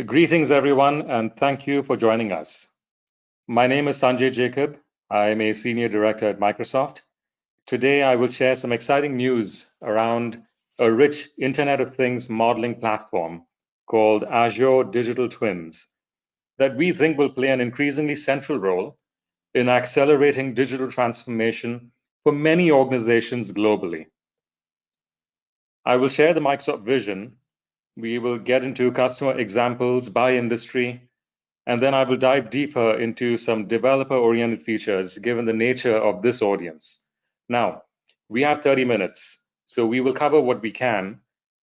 Greetings, everyone, and thank you for joining us. My name is Sanjay Jacob. I'm a senior director at Microsoft. Today, I will share some exciting news around a rich Internet of Things modeling platform called Azure Digital Twins that we think will play an increasingly central role in accelerating digital transformation for many organizations globally. I will share the Microsoft vision. We will get into customer examples by industry, and then I will dive deeper into some developer-oriented features given the nature of this audience. Now, we have 30 minutes, so we will cover what we can,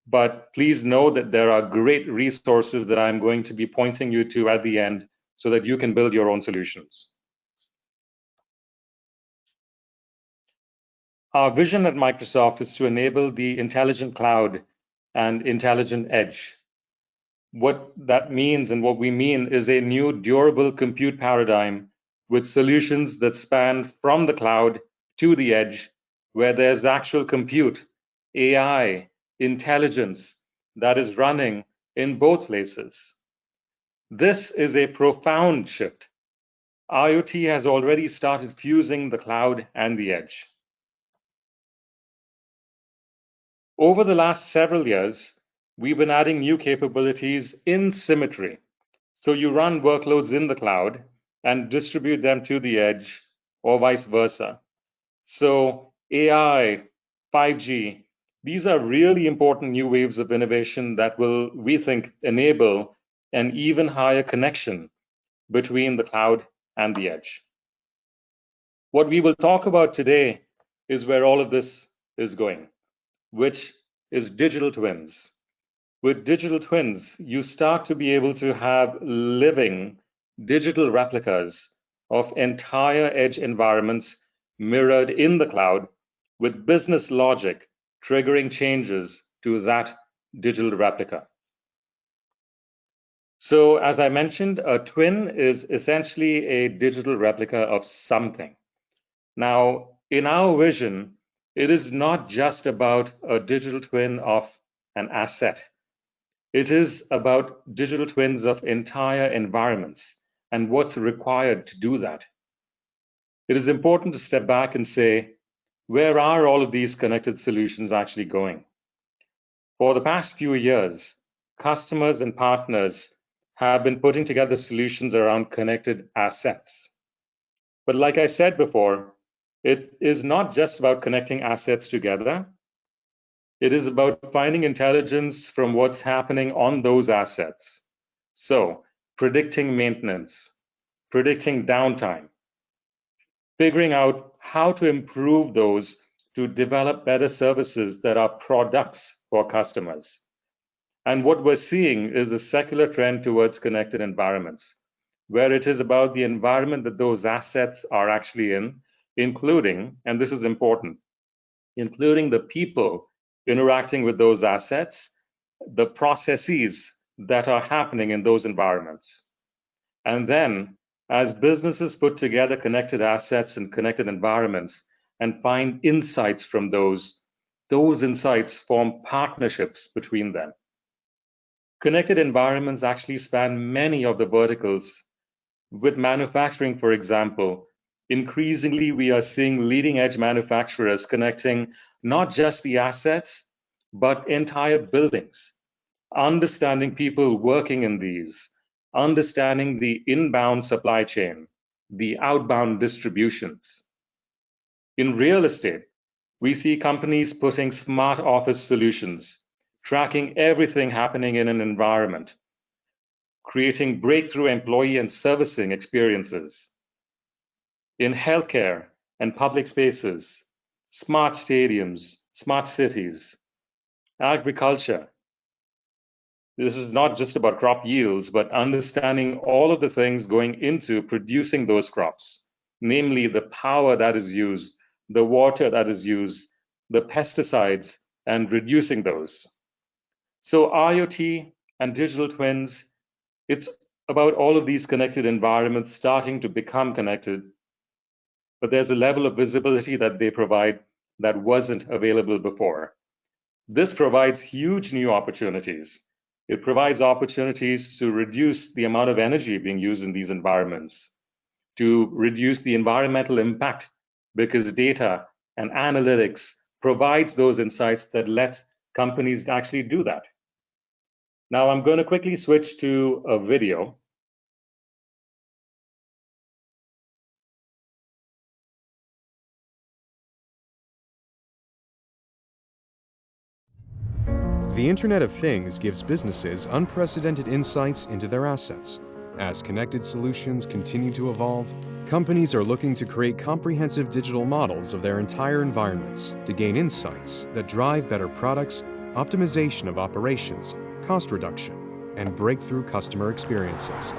but please know that there are great resources that I'm going to be pointing you to at the end so that you can build your own solutions. Our vision at Microsoft is to enable the intelligent cloud and intelligent edge. What that means and what we mean is a new durable compute paradigm with solutions that span from the cloud to the edge, where there's actual compute, AI, intelligence that is running in both places. This is a profound shift. IoT has already started fusing the cloud and the edge. Over the last several years, we've been adding new capabilities in symmetry. So you run workloads in the cloud and distribute them to the edge or vice versa. So AI, 5G, these are really important new waves of innovation that will, we think, enable an even higher connection between the cloud and the edge. What we will talk about today is where all of this is going, which is digital twins. With digital twins, you start to be able to have living digital replicas of entire edge environments mirrored in the cloud with business logic triggering changes to that digital replica. So as I mentioned, a twin is essentially a digital replica of something. Now, in our vision, it is not just about a digital twin of an asset. It is about digital twins of entire environments and what's required to do that. It is important to step back and say, where are all of these connected solutions actually going? For the past few years, customers and partners have been putting together solutions around connected assets. But like I said before, it is not just about connecting assets together. It is about finding intelligence from what's happening on those assets. So, predicting maintenance, predicting downtime, figuring out how to improve those to develop better services that are products for customers. And what we're seeing is a secular trend towards connected environments, where it is about the environment that those assets are actually in, including, and this is important, including the people interacting with those assets, the processes that are happening in those environments. And then, as businesses put together connected assets and connected environments and find insights from those insights form partnerships between them. Connected environments actually span many of the verticals. With manufacturing, for example, increasingly we are seeing leading edge manufacturers connecting not just the assets, but entire buildings, understanding people working in these, understanding the inbound supply chain, the outbound distributions. In real estate, we see companies putting smart office solutions, tracking everything happening in an environment, creating breakthrough employee and servicing experiences. In healthcare and public spaces, smart stadiums, smart cities, agriculture. This is not just about crop yields, but understanding all of the things going into producing those crops, namely the power that is used, the water that is used, the pesticides, and reducing those. So IoT and digital twins, it's about all of these connected environments starting to become connected, but there's a level of visibility that they provide that wasn't available before. This provides huge new opportunities. It provides opportunities to reduce the amount of energy being used in these environments, to reduce the environmental impact, because data and analytics provides those insights that let companies actually do that. Now I'm going to quickly switch to a video. The Internet of Things gives businesses unprecedented insights into their assets. As connected solutions continue to evolve, companies are looking to create comprehensive digital models of their entire environments to gain insights that drive better products, optimization of operations, cost reduction, and breakthrough customer experiences.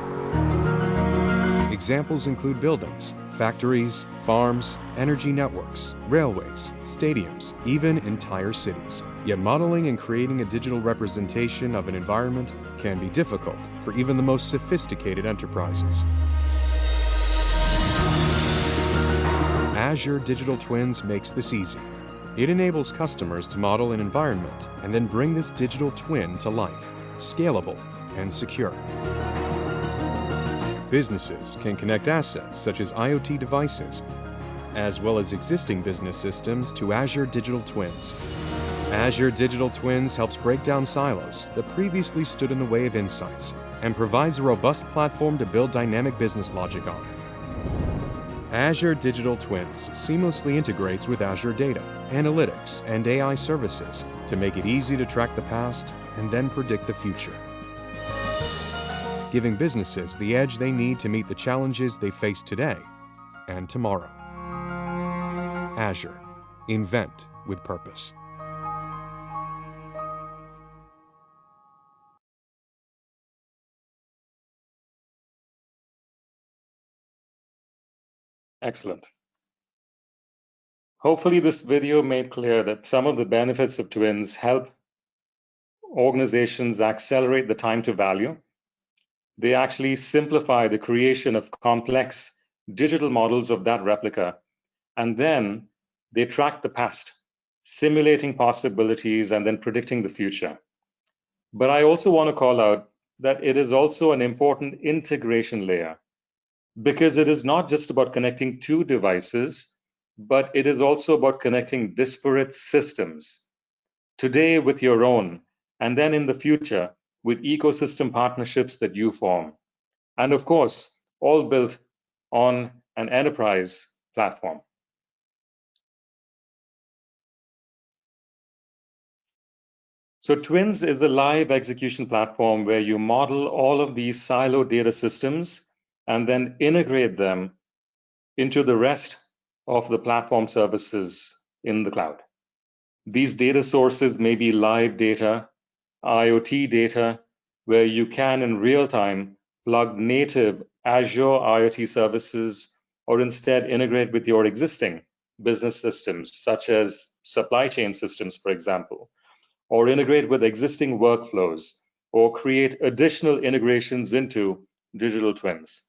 Examples include buildings, factories, farms, energy networks, railways, stadiums, even entire cities. Yet modeling and creating a digital representation of an environment can be difficult for even the most sophisticated enterprises. Azure Digital Twins makes this easy. It enables customers to model an environment and then bring this digital twin to life, scalable and secure. Businesses can connect assets such as IoT devices, as well as existing business systems to Azure Digital Twins. Azure Digital Twins helps break down silos that previously stood in the way of insights and provides a robust platform to build dynamic business logic on. Azure Digital Twins seamlessly integrates with Azure Data, Analytics, and AI services to make it easy to track the past and then predict the future, giving businesses the edge they need to meet the challenges they face today and tomorrow. Azure. Invent with purpose. Excellent. Hopefully this video made clear that some of the benefits of twins help organizations accelerate the time to value. They actually simplify the creation of complex digital models of that replica, and then they track the past, simulating possibilities and then predicting the future. But I also want to call out that it is also an important integration layer, because it is not just about connecting two devices, but it is also about connecting disparate systems. Today with your own, and then in the future with ecosystem partnerships that you form. And of course, all built on an enterprise platform. So Twins is the live execution platform where you model all of these silo data systems and then integrate them into the rest of the platform services in the cloud. These data sources may be live data, IoT data, where you can in real time plug native Azure IoT services or instead integrate with your existing business systems, such as supply chain systems, for example, or integrate with existing workflows, or create additional integrations into digital twins.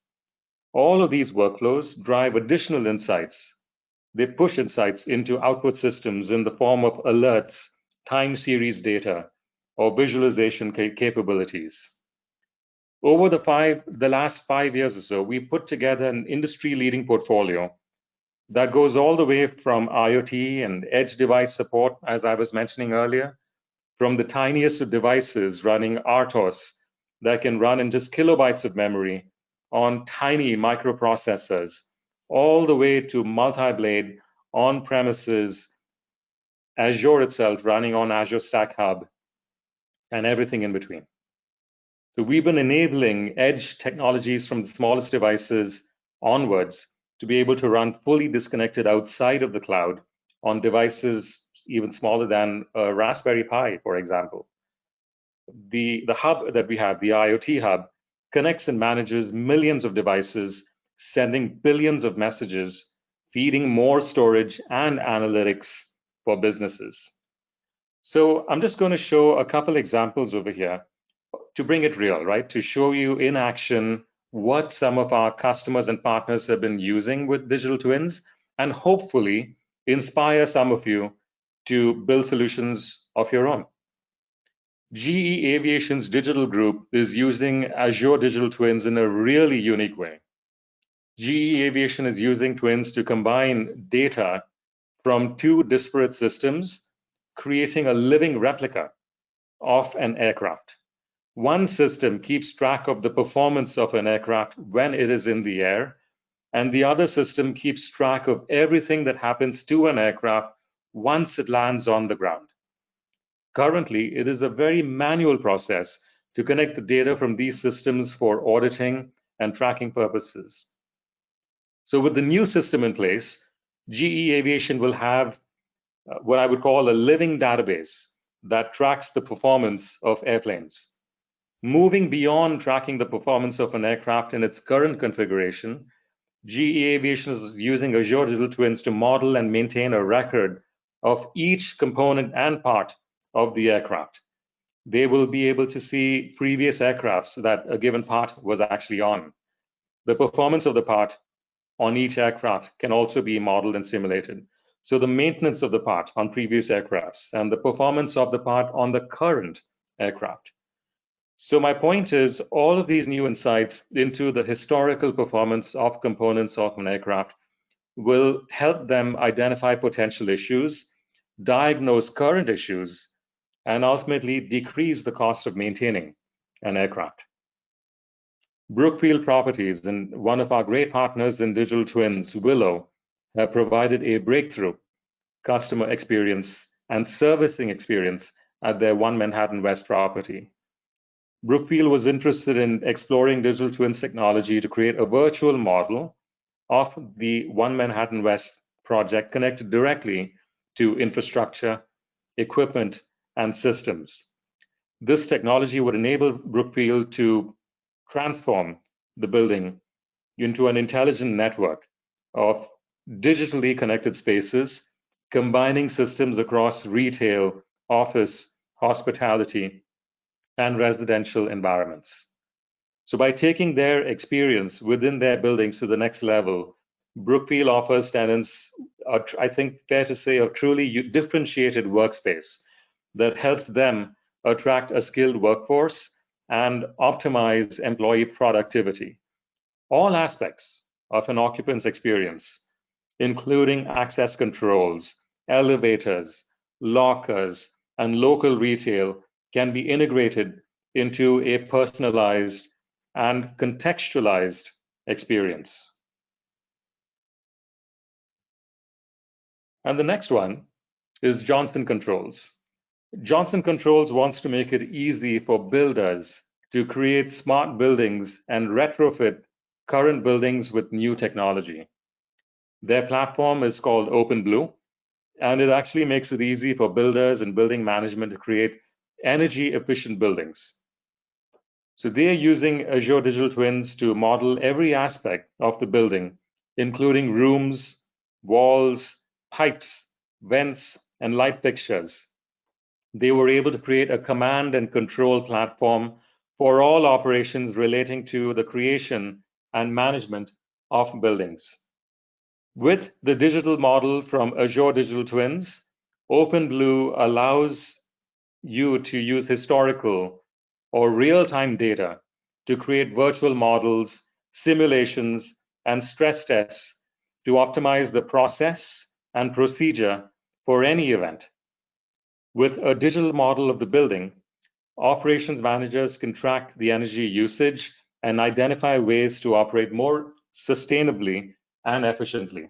All of these workflows drive additional insights. They push insights into output systems in the form of alerts, time series data, or visualization capabilities. Over the last 5 years or so, we put together an industry-leading portfolio that goes all the way from IoT and edge device support, as I was mentioning earlier, from the tiniest of devices running RTOS that can run in just kilobytes of memory on tiny microprocessors, all the way to multi-blade on-premises Azure itself running on Azure Stack Hub and everything in between. So we've been enabling edge technologies from the smallest devices onwards to be able to run fully disconnected outside of the cloud on devices even smaller than a Raspberry Pi, for example. The hub that we have, the IoT hub, connects and manages millions of devices, sending billions of messages, feeding more storage and analytics for businesses. So I'm just going to show a couple examples over here to bring it real, right? To show you in action what some of our customers and partners have been using with digital twins, and hopefully inspire some of you to build solutions of your own. GE Aviation's digital group is using Azure Digital Twins in a really unique way. GE Aviation is using Twins to combine data from two disparate systems, creating a living replica of an aircraft. One system keeps track of the performance of an aircraft when it is in the air, and the other system keeps track of everything that happens to an aircraft once it lands on the ground. Currently, it is a very manual process to connect the data from these systems for auditing and tracking purposes. So with the new system in place, GE Aviation will have what I would call a living database that tracks the performance of airplanes. Moving beyond tracking the performance of an aircraft in its current configuration, GE Aviation is using Azure Digital Twins to model and maintain a record of each component and part of the aircraft. They will be able to see previous aircrafts that a given part was actually on. The performance of the part on each aircraft can also be modeled and simulated. So the maintenance of the part on previous aircrafts and the performance of the part on the current aircraft. So my point is all of these new insights into the historical performance of components of an aircraft will help them identify potential issues, diagnose current issues, and ultimately decrease the cost of maintaining an aircraft. Brookfield Properties and one of our great partners in digital twins, Willow, have provided a breakthrough customer experience and servicing experience at their One Manhattan West property. Brookfield was interested in exploring digital twins technology to create a virtual model of the One Manhattan West project connected directly to infrastructure, equipment, and systems. This technology would enable Brookfield to transform the building into an intelligent network of digitally connected spaces, combining systems across retail, office, hospitality, and residential environments. So by taking their experience within their buildings to the next level, Brookfield offers tenants, I think fair to say, a truly differentiated workspace that helps them attract a skilled workforce and optimize employee productivity. All aspects of an occupant's experience, including access controls, elevators, lockers, and local retail, can be integrated into a personalized and contextualized experience. And the next one is Johnson Controls. Johnson Controls wants to make it easy for builders to create smart buildings and retrofit current buildings with new technology. Their platform is called OpenBlue, and it actually makes it easy for builders and building management to create energy efficient buildings. So they are using Azure Digital Twins to model every aspect of the building, including rooms, walls, pipes, vents, and light fixtures. They were able to create a command and control platform for all operations relating to the creation and management of buildings. With the digital model from Azure Digital Twins, OpenBlue allows you to use historical or real-time data to create virtual models, simulations, and stress tests to optimize the process and procedure for any event. With a digital model of the building, operations managers can track the energy usage and identify ways to operate more sustainably and efficiently.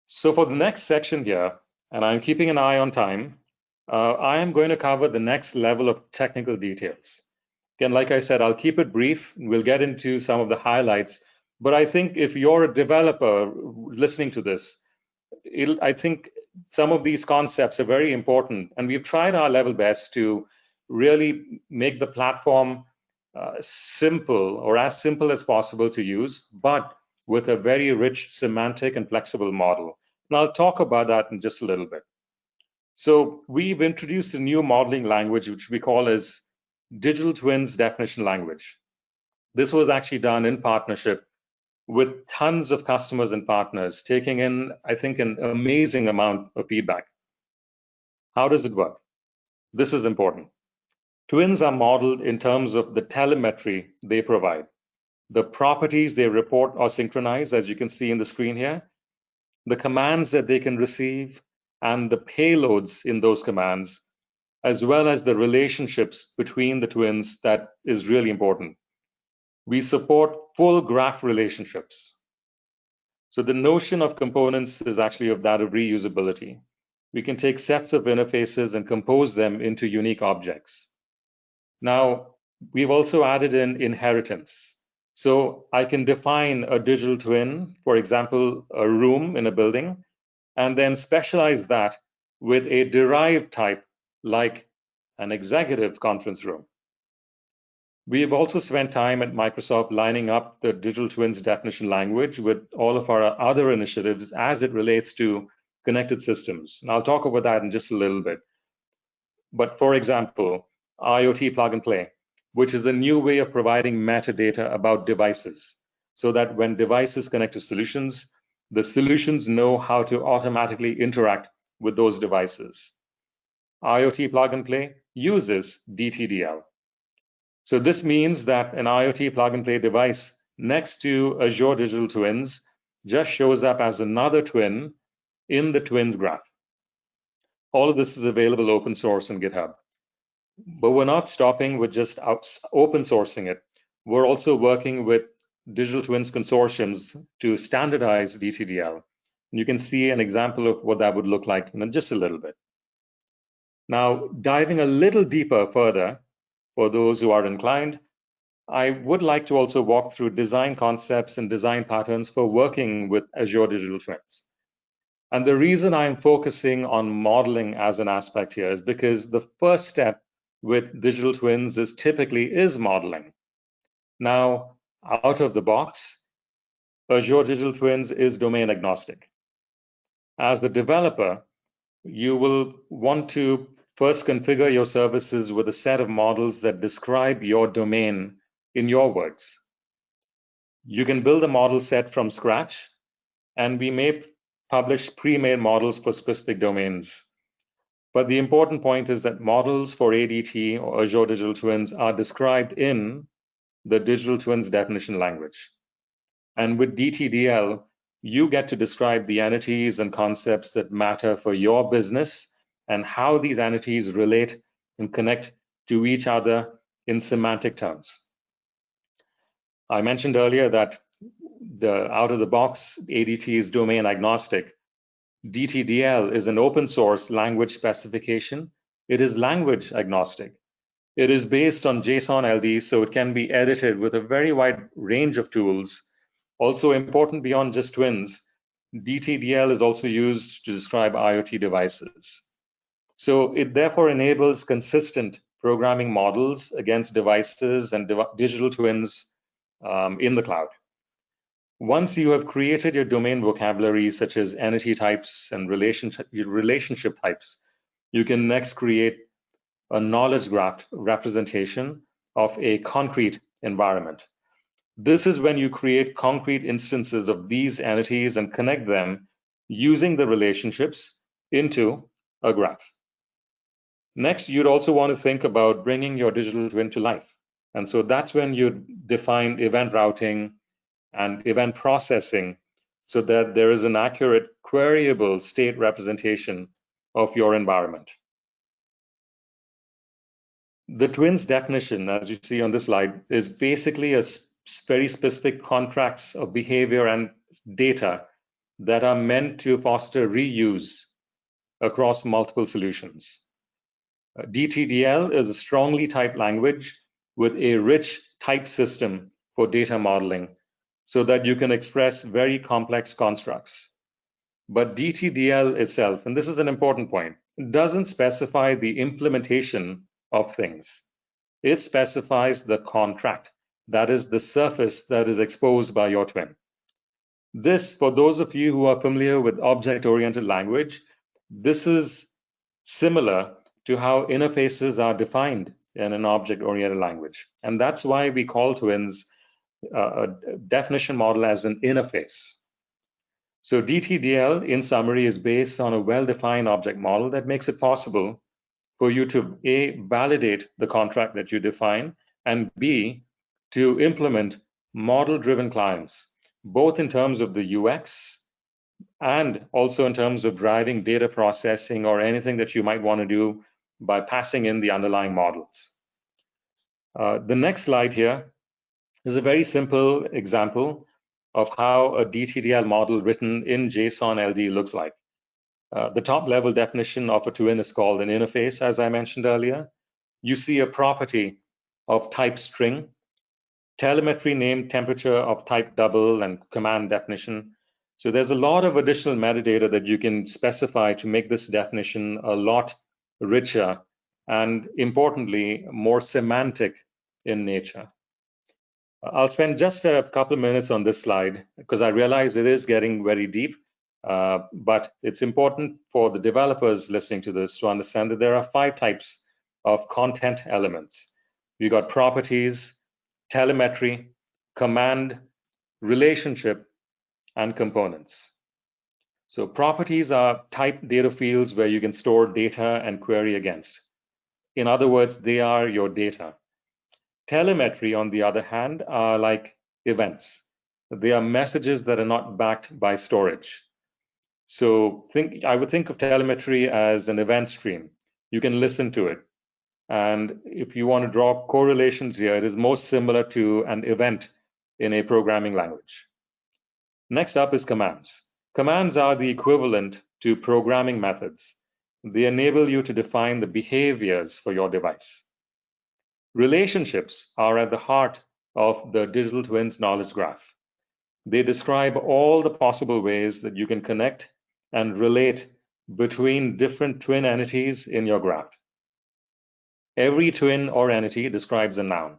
So for the next section here, and I'm keeping an eye on time, I am going to cover the next level of technical details. Again, like I said, I'll keep it brief. We'll get into some of the highlights. But I think if you're a developer listening to this, I think some of these concepts are very important. And we've tried our level best to really make the platform simple or as simple as possible to use, but with a very rich semantic and flexible model. And I'll talk about that in just a little bit. So we've introduced a new modeling language, which we call as Digital Twins Definition Language. This was actually done in partnership with tons of customers and partners, taking in, I think, an amazing amount of feedback. How does it work? This is important. Twins are modeled in terms of the telemetry they provide, the properties they report or synchronize, as you can see in the screen here, the commands that they can receive, and the payloads in those commands, as well as the relationships between the twins that is really important. We support full graph relationships. So the notion of components is actually of that of reusability. We can take sets of interfaces and compose them into unique objects. Now, we've also added in inheritance. So I can define a digital twin, for example, a room in a building, and then specialize that with a derived type like an executive conference room. We have also spent time at Microsoft lining up the digital twins definition language with all of our other initiatives as it relates to connected systems. And I'll talk about that in just a little bit. But for example, IoT plug and play, which is a new way of providing metadata about devices, so that when devices connect to solutions, the solutions know how to automatically interact with those devices. IoT plug and play uses DTDL. So this means that an IoT plug and play device next to Azure Digital Twins just shows up as another twin in the Twins graph. All of this is available open source on GitHub. But we're not stopping with just open sourcing it. We're also working with Digital Twins consortiums to standardize DTDL. And you can see an example of what that would look like in just a little bit. Now, diving a little deeper further, for those who are inclined, I would like to also walk through design concepts and design patterns for working with Azure Digital Twins. And the reason I'm focusing on modeling as an aspect here is because the first step with digital twins is modeling. Now, out of the box, Azure Digital Twins is domain agnostic. As the developer, you will want to first configure your services with a set of models that describe your domain in your words. You can build a model set from scratch, and we may publish pre-made models for specific domains. But the important point is that models for ADT or Azure Digital Twins are described in the Digital Twins definition language. And with DTDL, you get to describe the entities and concepts that matter for your business and how these entities relate and connect to each other in semantic terms. I mentioned earlier that out of the box, ADT is domain agnostic. DTDL is an open source language specification. It is language agnostic. It is based on JSON LD, so it can be edited with a very wide range of tools. Also important beyond just twins, DTDL is also used to describe IoT devices. So it therefore enables consistent programming models against devices and digital twins in the cloud. Once you have created your domain vocabulary, such as entity types and relationship types, you can next create a knowledge graph representation of a concrete environment. This is when you create concrete instances of these entities and connect them using the relationships into a graph. Next, you'd also want to think about bringing your digital twin to life. And so that's when you define event routing and event processing so that there is an accurate queryable state representation of your environment. The twins definition, as you see on this slide, is basically a very specific contracts of behavior and data that are meant to foster reuse across multiple solutions. DTDL is a strongly typed language with a rich type system for data modeling so that you can express very complex constructs. But DTDL itself, and this is an important point, doesn't specify the implementation of things. It specifies the contract, that is the surface that is exposed by your twin. This, for those of you who are familiar with object-oriented language, this is similar to how interfaces are defined in an object-oriented language. And that's why we call twins a definition model as an interface. So DTDL, in summary, is based on a well-defined object model that makes it possible for you to A, validate the contract that you define, and B, to implement model-driven clients, both in terms of the UX and also in terms of driving data processing or anything that you might want to do by passing in the underlying models. The next slide here is a very simple example of how a DTDL model written in JSON LD looks like. The top level definition of a twin is called an interface, as I mentioned earlier. You see a property of type string, telemetry name, temperature of type double, and command definition. So there's a lot of additional metadata that you can specify to make this definition a lot richer and, importantly, more semantic in nature. I'll spend just a couple of minutes on this slide because I realize it is getting very deep, but it's important for the developers listening to this to understand that there are 5 types of content elements. You've got properties, telemetry, command, relationship, and components. So properties are type data fields where you can store data and query against. In other words, they are your data. Telemetry, on the other hand, are like events. They are messages that are not backed by storage. So I would think of telemetry as an event stream. You can listen to it. And if you want to draw correlations here, it is most similar to an event in a programming language. Next up is commands. Commands are the equivalent to programming methods. They enable you to define the behaviors for your device. Relationships are at the heart of the digital twins knowledge graph. They describe all the possible ways that you can connect and relate between different twin entities in your graph. Every twin or entity describes a noun.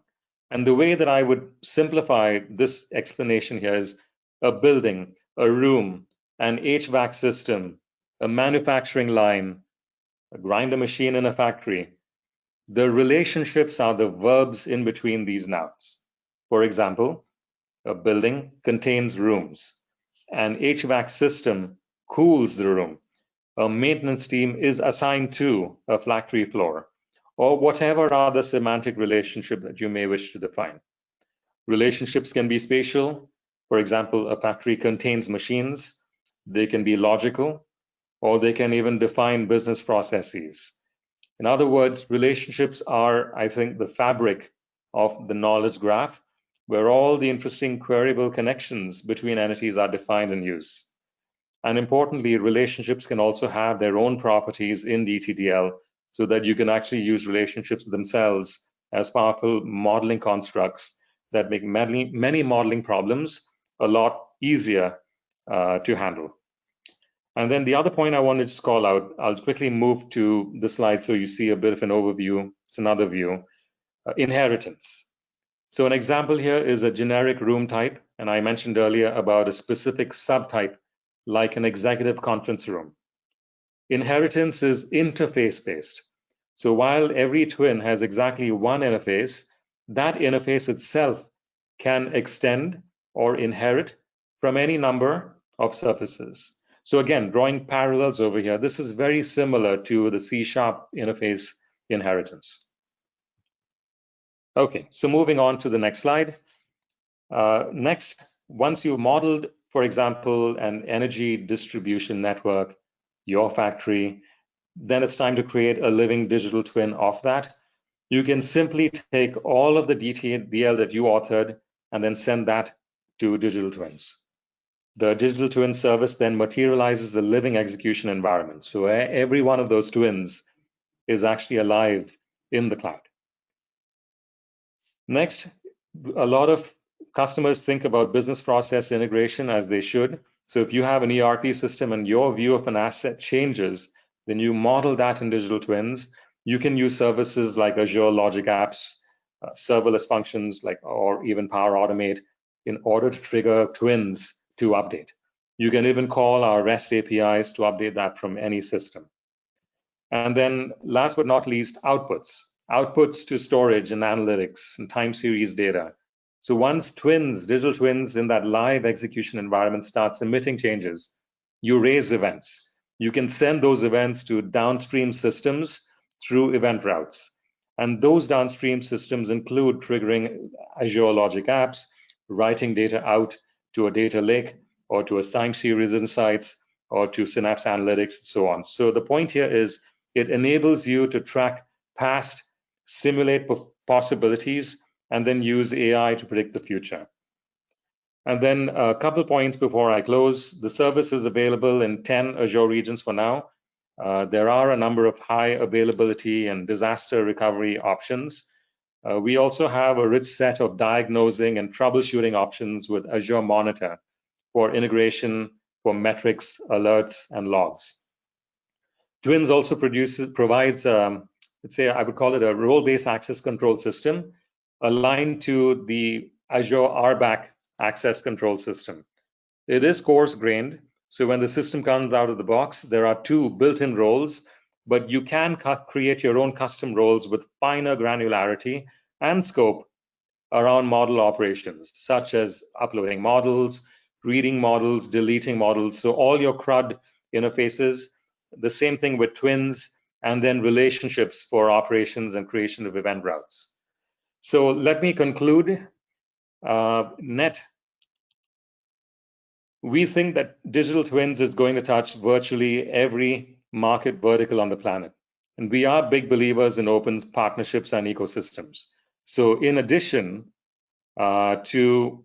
And the way that I would simplify this explanation here is a building, a room, an HVAC system, a manufacturing line, a grinder machine in a factory. The relationships are the verbs in between these nouns. For example, a building contains rooms. An HVAC system cools the room. A maintenance team is assigned to a factory floor, or whatever other semantic relationship that you may wish to define. Relationships can be spatial. For example, a factory contains machines. They can be logical, or they can even define business processes. In other words, relationships are, I think, the fabric of the knowledge graph, where all the interesting queryable connections between entities are defined and used. And importantly, relationships can also have their own properties in DTDL so that you can actually use relationships themselves as powerful modeling constructs that make many modeling problems a lot easier to handle. And then the other point I wanted to call out, I'll quickly move to the slide so you see a bit of an overview. It's another view. Inheritance. So an example here is a generic room type, and I mentioned earlier about a specific subtype like an executive conference room. Inheritance is interface-based. So while every twin has exactly one interface, that interface itself can extend or inherit from any number of surfaces. So again, drawing parallels over here, this is very similar to the C# interface inheritance. Okay, so moving on to the next slide. Next, once you've modeled, for example, an energy distribution network, your factory, then it's time to create a living digital twin of that. You can simply take all of the DTDL that you authored and then send that to digital twins. The digital twin service then materializes a living execution environment. So every one of those twins is actually alive in the cloud. Next, a lot of customers think about business process integration, as they should. So if you have an ERP system and your view of an asset changes, then you model that in digital twins. You can use services like Azure Logic Apps, serverless functions or even Power Automate in order to trigger twins to update. You can even call our REST APIs to update that from any system. And then last but not least, outputs to storage and analytics and time series data. So once digital twins in that live execution environment starts emitting changes, you raise events. You can send those events to downstream systems through event routes. And those downstream systems include triggering Azure Logic apps, writing data out to a data lake or to a time series insights or to Synapse Analytics and so on. So the point here is it enables you to track past, simulate possibilities, and then use AI to predict the future. And then a couple points before I close. The service is available in 10 Azure regions for now. There are a number of high availability and disaster recovery options. We also have a rich set of diagnosing and troubleshooting options with Azure Monitor for integration for metrics, alerts, and logs. Twins also provides, let's say, I would call it a role-based access control system aligned to the Azure RBAC access control system. It is coarse-grained, so when the system comes out of the box, there are two built-in roles, but you can create your own custom roles with finer granularity and scope around model operations, such as uploading models, reading models, deleting models. So all your CRUD interfaces, the same thing with Twins, and then relationships for operations and creation of event routes. So let me conclude. Net, we think that digital twins is going to touch virtually every market vertical on the planet. And we are big believers in open partnerships and ecosystems. So in addition to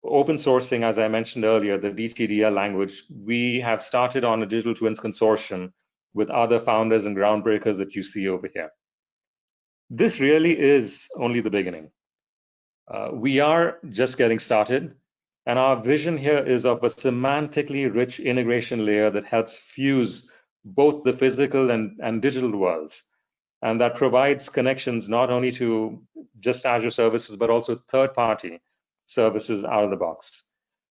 open sourcing, as I mentioned earlier, the DTDL language, we have started on a digital twins consortium with other founders and groundbreakers that you see over here. This really is only the beginning. We are just getting started. And our vision here is of a semantically rich integration layer that helps fuse both the physical and digital worlds, and that provides connections not only to just Azure services, but also third-party services out of the box.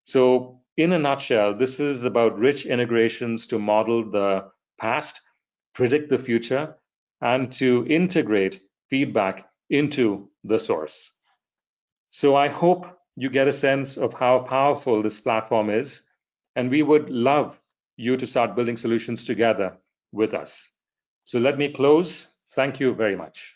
So in a nutshell, this is about rich integrations to model the past, predict the future, and to integrate feedback into the source. So I hope you get a sense of how powerful this platform is, and we would love you to start building solutions together with us. So let me close. Thank you very much.